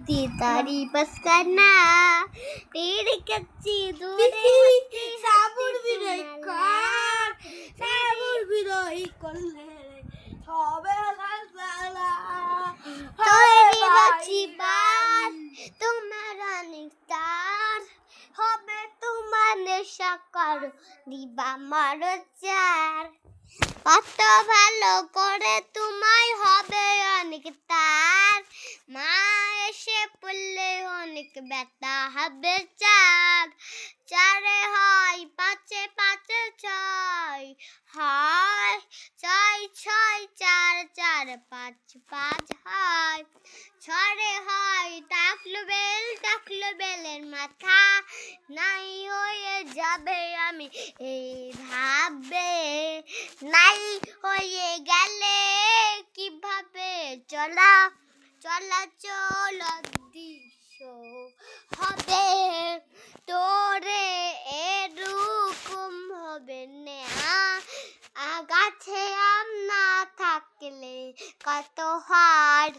तारी बस करना तेरे कच्ची সাবুর বিরই কর সাবুর বিরই করলে হবে লালা तोरी बच्ची बात तुम्हारा निस्तार হবে তোমার নেশা করো দিবা মারো চার কত ভালো করে তোমায় হবে অনেক তার মা এসে পড়লে অনেক ব্যথা হবে চার চারে হয় পাঁচে পাঁচে ছয় হয় ছয় ছয় চার চার পাঁচ পাঁচ হয় ছড়ে হয় টাকলো বেলের মাথা নাই হয়ে যাবে আমি এই ভাবে নাই হয়ে গেলে কিভাবে চলাচল দৃশ্য হবে তোরে এরকম হবে না গাছে আম না থাকলে কত হার